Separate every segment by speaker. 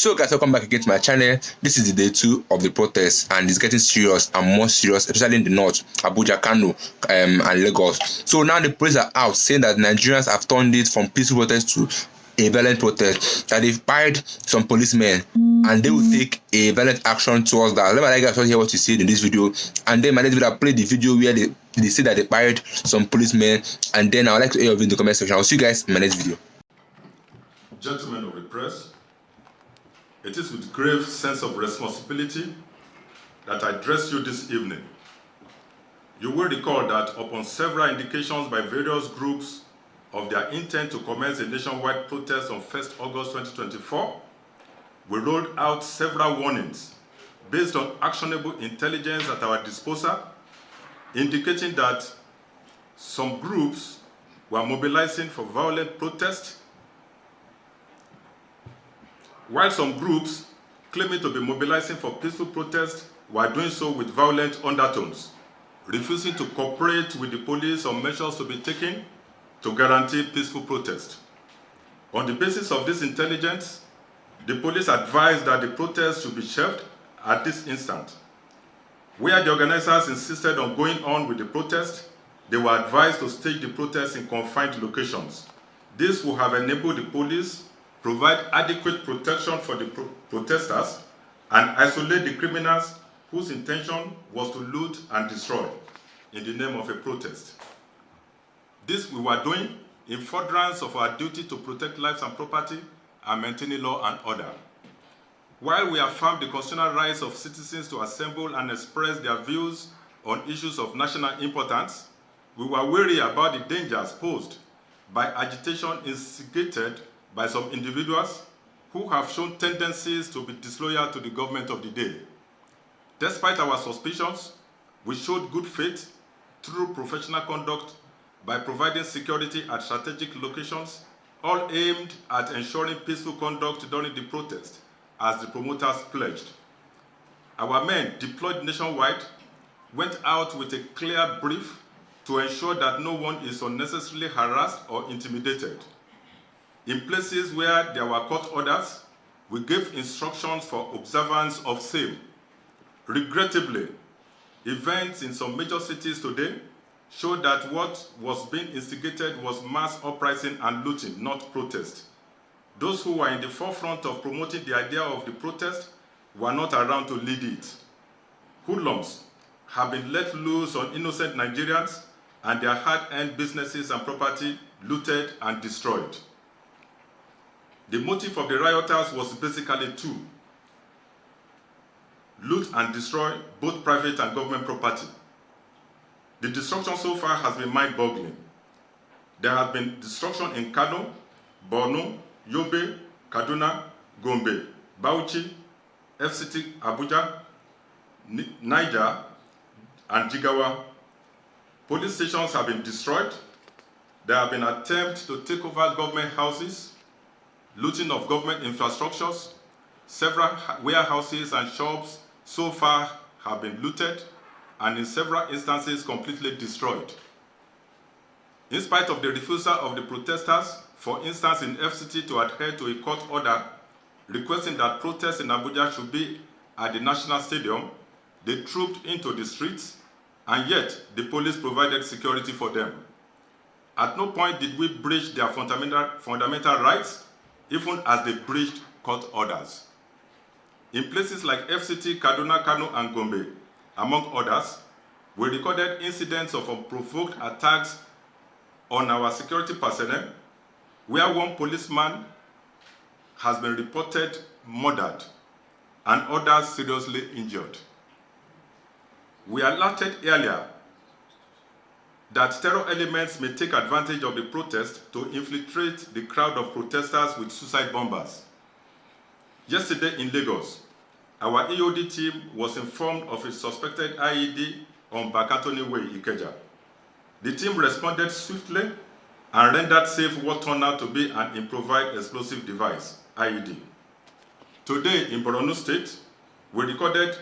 Speaker 1: So guys, welcome back again to my channel. This is the day 2 of the protest, and it's getting serious and more serious, especially in the north, Abuja, Kano, and Lagos. So now the police are out saying that Nigerians have turned it from peaceful protest to a violent protest, that they've fired some policemen and they will take a violent action towards that. Let me guys hear what you said in this video, and then my next video I'll play the video where they say that they fired some policemen, and then I would like to hear your view in the comment section. I'll see you guys in my next video.
Speaker 2: Gentlemen of the press, it is with grave sense of responsibility that I address you this evening. You will recall that upon several indications by various groups of their intent to commence a nationwide protest on 1st August 2024, we rolled out several warnings based on actionable intelligence at our disposal, indicating that some groups were mobilizing for violent protest, while some groups claiming to be mobilizing for peaceful protest were doing so with violent undertones, refusing to cooperate with the police on measures to be taken to guarantee peaceful protest. On the basis of this intelligence, the police advised that the protest should be shelved at this instant. Where the organizers insisted on going on with the protest, they were advised to stage the protest in confined locations. This would have enabled the police provide adequate protection for the protesters and isolate the criminals whose intention was to loot and destroy in the name of a protest. This we were doing in furtherance of our duty to protect lives and property and maintaining law and order. While we affirm the constitutional rights of citizens to assemble and express their views on issues of national importance, we were wary about the dangers posed by agitation instigated by some individuals who have shown tendencies to be disloyal to the government of the day. Despite our suspicions, we showed good faith through professional conduct by providing security at strategic locations, all aimed at ensuring peaceful conduct during the protest, as the promoters pledged. Our men, deployed nationwide, went out with a clear brief to ensure that no one is unnecessarily harassed or intimidated. In places where there were court orders, we gave instructions for observance of same. Regrettably, events in some major cities today show that what was being instigated was mass uprising and looting, not protest. Those who were in the forefront of promoting the idea of the protest were not around to lead it. Hoodlums have been let loose on innocent Nigerians and their hard-earned businesses and property looted and destroyed. The motive of the rioters was basically two: loot and destroy both private and government property. The destruction so far has been mind-boggling. There has been destruction in Kano, Borno, Yobe, Kaduna, Gombe, Bauchi, FCT Abuja, Niger, and Jigawa. Police stations have been destroyed. There have been attempts to take over government houses, looting of government infrastructures. Several warehouses and shops so far have been looted and in several instances completely destroyed. In spite of the refusal of the protesters, for instance in FCT, to adhere to a court order requesting that protests in Abuja should be at the National Stadium, they trooped into the streets, and yet the police provided security for them. At no point did we breach their fundamental rights, even as they breached court orders. In places like FCT, Kaduna, Kano, and Gombe, among others, we recorded incidents of unprovoked attacks on our security personnel, where one policeman has been reported murdered and others seriously injured. We alerted earlier that terror elements may take advantage of the protest to infiltrate the crowd of protesters with suicide bombers. Yesterday in Lagos, our EOD team was informed of a suspected IED on Bakatoni Way, Ikeja. The team responded swiftly and rendered safe what turned out to be an improvised explosive device, IED. Today in Borno State, we recorded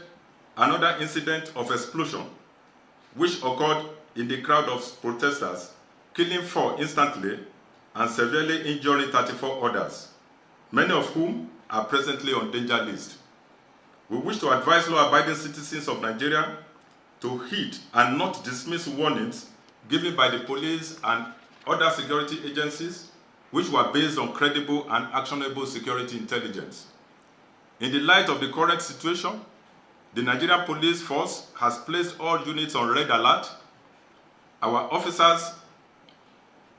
Speaker 2: another incident of explosion, which occurred in the crowd of protesters, killing 4 instantly and severely injuring 34 others, many of whom are presently on danger list. We wish to advise law-abiding citizens of Nigeria to heed and not dismiss warnings given by the police and other security agencies which were based on credible and actionable security intelligence. In the light of the current situation, the Nigerian Police Force has placed all units on red alert. Our officers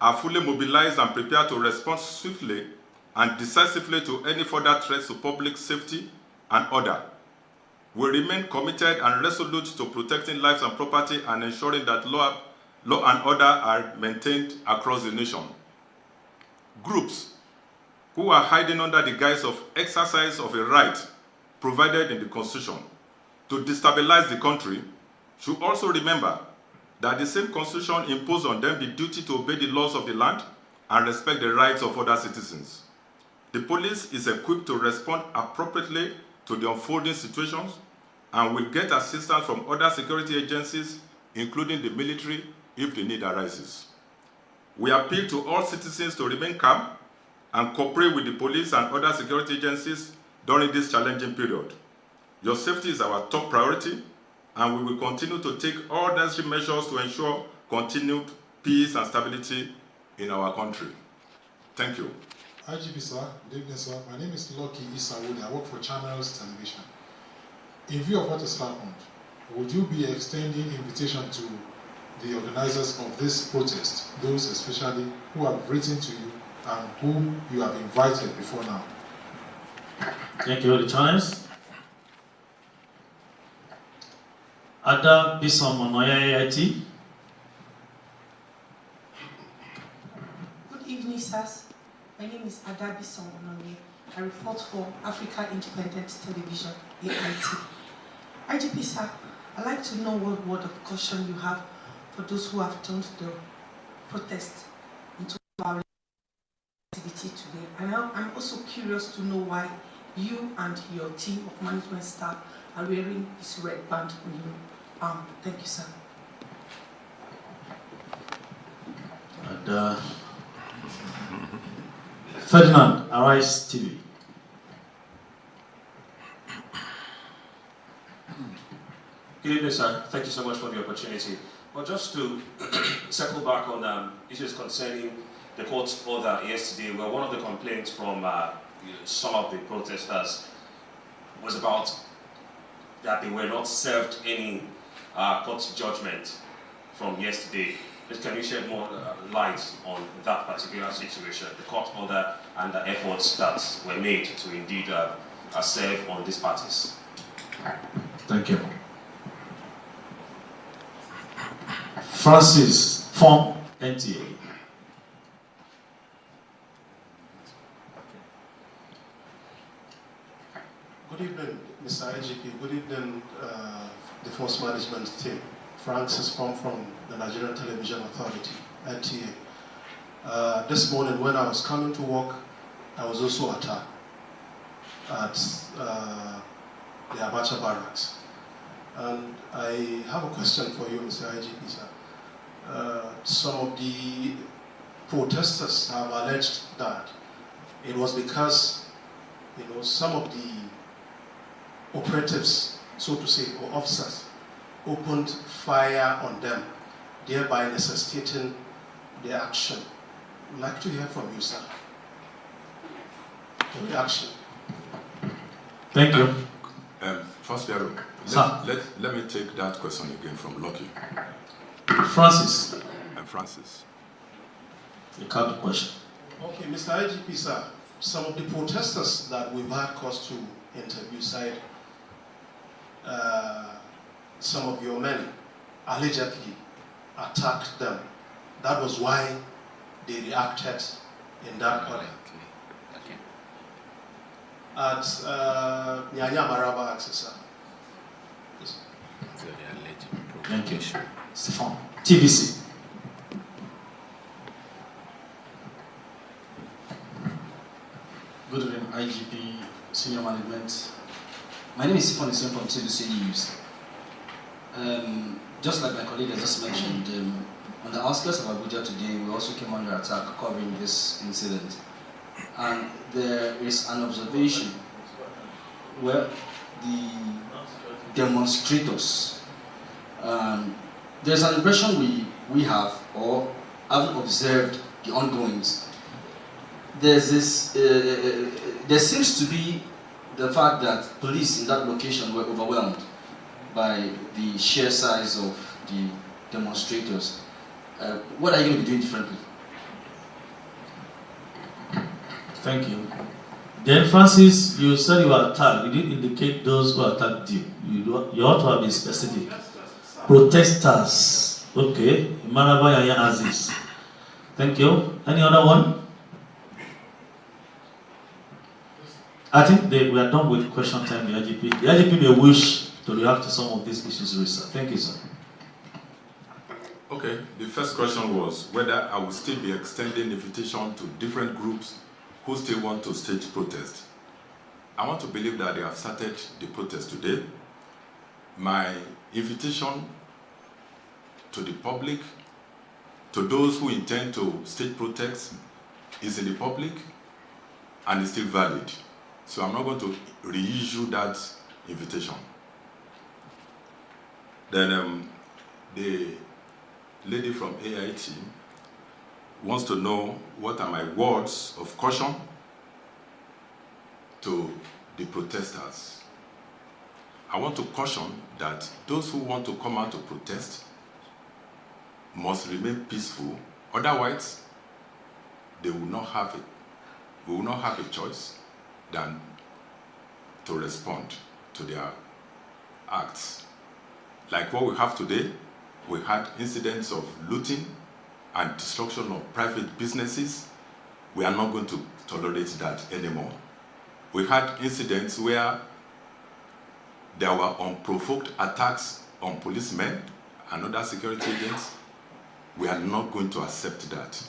Speaker 2: are fully mobilized and prepared to respond swiftly and decisively to any further threats to public safety and order. We remain committed and resolute to protecting lives and property and ensuring that law and order are maintained across the nation. Groups who are hiding under the guise of exercise of a right provided in the Constitution to destabilize the country should also remember that the same Constitution imposed on them the duty to obey the laws of the land and respect the rights of other citizens. The police is equipped to respond appropriately to the unfolding situations and will get assistance from other security agencies, including the military, if the need arises. We appeal to all citizens to remain calm and cooperate with the police and other security agencies during this challenging period. Your safety is our top priority, and we will continue to take all necessary measures to ensure continued peace and stability in our country. Thank you.
Speaker 3: IGP sir, good evening sir. My name is Lucky Isawode. I work for Channels Television. In view of what has happened, would you be extending invitation to the organizers of this protest, those especially who have written to you and whom you have invited before now?
Speaker 4: Thank you, the chance. Ada Bisomonoya IT.
Speaker 5: Good evening, sirs. My name is Ada Bisomonoya. I report for Africa Independent Television, AIT. IGP sir, I'd like to know what word of caution you have for those who have turned the protest into our activity today. And I'm also curious to know why you and your team of management staff are wearing this red band on your arm. Thank you, sir.
Speaker 4: And, Ferdinand, Arise TV.
Speaker 6: Good evening, sir. Thank you so much for the opportunity. Well, just to circle back on issues concerning the court's order yesterday, well, one of the complaints from some of the protesters was about that they were not served any court judgment from yesterday. Please, can you shed more light on that particular situation, the court order and the efforts that were made to indeed serve on these parties?
Speaker 4: Thank you. Francis from NTA.
Speaker 7: Good evening, Mr. IGP. Good evening, the Force Management team. Francis from the Nigerian Television Authority, NTA. This morning when I was coming to work, I was also attacked at the Abacha barracks. And I have a question for you, Mr. IGP, sir. Some of the protesters have alleged that it was because, some of the operatives, so to say, or officers, opened fire on them, thereby necessitating their action. I'd like to hear from you, sir. The reaction.
Speaker 4: Thank you.
Speaker 2: First, let me take that question again from Lucky.
Speaker 4: Francis.
Speaker 2: Francis.
Speaker 4: You count the question.
Speaker 7: Okay, Mr. IGP, sir, some of the protesters that we've had cause to interview said some of your men allegedly attacked them. That was why they reacted in that order.
Speaker 8: Okay.
Speaker 7: At Nyanya Maraba access, sir.
Speaker 4: Thank you. Stefan, TVC.
Speaker 9: Good evening, IGP, Senior Management. My name is Stefan Isen from TVC News. Just like my colleague has just mentioned, on the outskirts of Abuja today, we also came under attack covering this incident. And there is an observation Well, the demonstrators. There's an impression we have, or haven't observed the ongoings. There's this, there seems to be the fact that police in that location were overwhelmed by the sheer size of the demonstrators. What are you going to be doing differently?
Speaker 4: Thank you. Then, Francis, you said you were attacked. You didn't indicate those who attacked you. You ought to have been specific. Protesters. Okay. Maraba Yaya Aziz. Thank you. Any other one? I think we are done with question time, the IGP. The IGP may wish to react to some of these issues raised, sir. Thank you, sir.
Speaker 2: Okay, the first question was whether I will still be extending invitation to different groups who still want to stage protest. I want to believe that they have started the protest today. My invitation to the public, to those who intend to stage protest, is in the public and is still valid. So I'm not going to reissue that invitation. Then the lady from AIT wants to know what are my words of caution to the protesters. I want to caution that those who want to come out to protest must remain peaceful. Otherwise, they will not have a choice than to respond to their acts. Like what we have today, we had incidents of looting and destruction of private businesses. We are not going to tolerate that anymore. We had incidents where there were unprovoked attacks on policemen and other security agents. We are not going to accept that.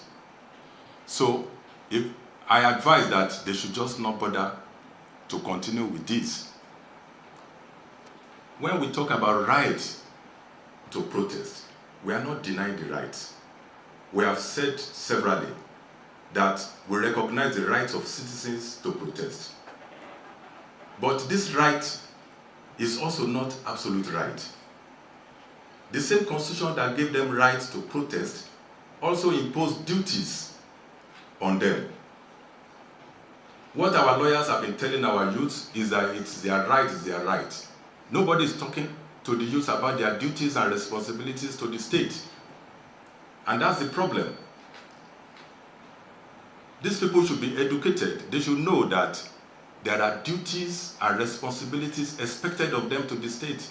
Speaker 2: So if I advise that they should just not bother to continue with this. When we talk about rights to protest, we are not denying the rights. We have said severally that we recognize the rights of citizens to protest. But this right is also not absolute right. The same constitution that gave them rights to protest also imposed duties on them. What our lawyers have been telling our youth is that it's their right, it's their right. Nobody is talking to the youth about their duties and responsibilities to the state. And that's the problem. These people should be educated. They should know that there are duties and responsibilities expected of them to the state.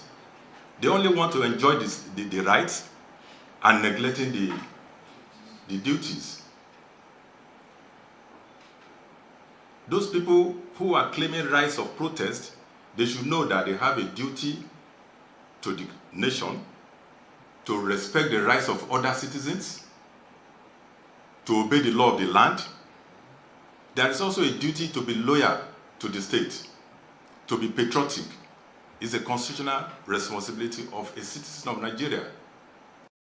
Speaker 2: They only want to enjoy the rights and neglecting the duties. Those people who are claiming rights of protest, they should know that they have a duty to the nation, to respect the rights of other citizens, to obey the law of the land. There is also a duty to be loyal to the state, to be patriotic. It's a constitutional responsibility of a citizen of Nigeria.